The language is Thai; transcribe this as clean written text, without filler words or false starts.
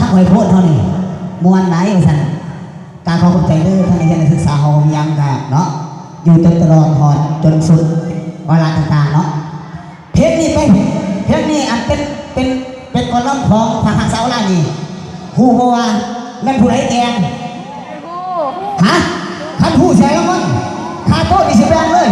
ข้าไว้โพดเท่านี้มวนไหนสั่นการขอขอบใจเด้อท่านอาจารย์ศึกษาหอมยังกะเนาะอยู่จนตลอดหอดจนสุดเวลาต่างๆเนาะเพลงนี้เพลงนี้อันเป็นกลอนของพระหักสาวล่านี่ฮู้เพราะว่าแม่นผู้ใดแกงฮะท่านผู้ใช้แล้วมั้งคาโต้ดิสิแบงเลย